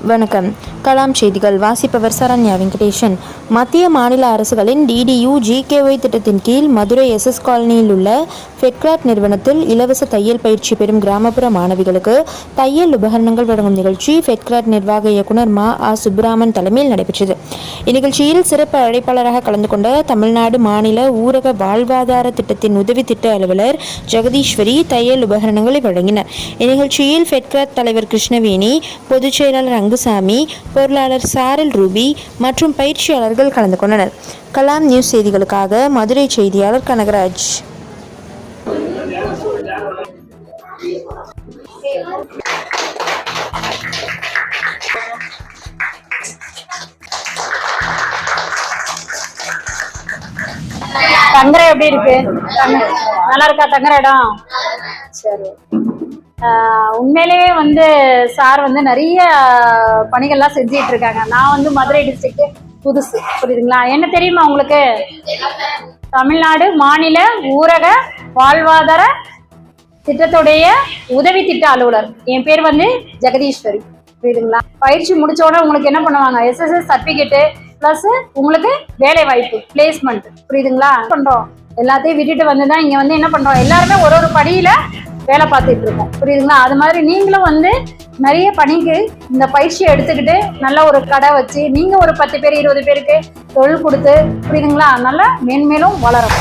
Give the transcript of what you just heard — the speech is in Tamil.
வணக்கம். கலாம் செய்திகள் வாசிப்பவர் சரண்யா வெங்கடேசன். மத்திய மாநில அரசுகளின் டிடியு ஜிகேஒய் திட்டத்தின் கீழ் மதுரை எஸ்எஸ் காலனியில் உள்ள ஃபெட்கிராட் நிறுவனத்தில் இலவச தையல் பயிற்சி பெறும் கிராமப்புற மாணவிகளுக்கு தையல் உபகரணங்கள் வழங்கும் நிகழ்ச்சி ஃபெட்கிராட் நிர்வாக இயக்குனர் ஆ சுப்ராமன் தலைமையில் நடைபெற்றது. இந்நிகழ்ச்சியில் சிறப்பு அழைப்பாளராக கலந்து கொண்ட தமிழ்நாடு மாநில ஊரக வாழ்வாதார திட்டத்தின் உதவி திட்ட அலுவலர் ஜெகதீஸ்வரி தையல் உபகரணங்களை வழங்கினார். இந்நிகழ்ச்சியில் ஃபெட்கிராட் தலைவர் கிருஷ்ணவேணி, பொதுச் செயலாளர் அங்குசாமி, பொருளாளர் சாரல் ரூபி மற்றும் பயிற்சியாளர்கள் கலந்து கொண்டனர். கலாம் நியூஸ் செய்திகளுக்காக மதுரை செய்தியாளர் கனகராஜ். தங்குற எப்படி இருக்கு? நல்லா இருக்கா தங்குற இடம்? சரி. உண்மையிலேயே சார் நிறைய பணிகள்லாம் செஞ்சிட்டு இருக்காங்க. நான் மதுரை டிஸ்ட்ரிக்ட் புதுசு, புரியுதுங்களா? என்ன தெரியுமா உங்களுக்கு? தமிழ்நாடு மாநில ஊரக வாழ்வாதார திட்டத்துடைய உதவி திட்ட அலுவலர். என் பேர் ஜெகதீஸ்வரி, புரியுதுங்களா? பயிற்சி முடிச்சோட உங்களுக்கு என்ன பண்ணுவாங்க? எஸ்எஸ்எஸ் சர்டிபிகேட்டு பிளஸ் உங்களுக்கு வேலை வாய்ப்பு, பிளேஸ்மெண்ட், புரியுதுங்களா? பண்றோம் எல்லாத்தையும் விட்டுட்டு வந்துதான் இங்க என்ன பண்றோம், எல்லாருமே ஒரு படியில வேலை பார்த்துட்டு இருக்கோம், புரியுதுங்களா? அது மாதிரி நீங்களும் நிறைய பணிக்கு இந்த பயிற்சியை எடுத்துக்கிட்டு நல்ல ஒரு கடை வச்சு நீங்க ஒரு 10 பேர் 20 பேருக்கு தொழில் கொடுத்து, புரியுதுங்களா, நல்லா மேன்மேலும் வளரும்.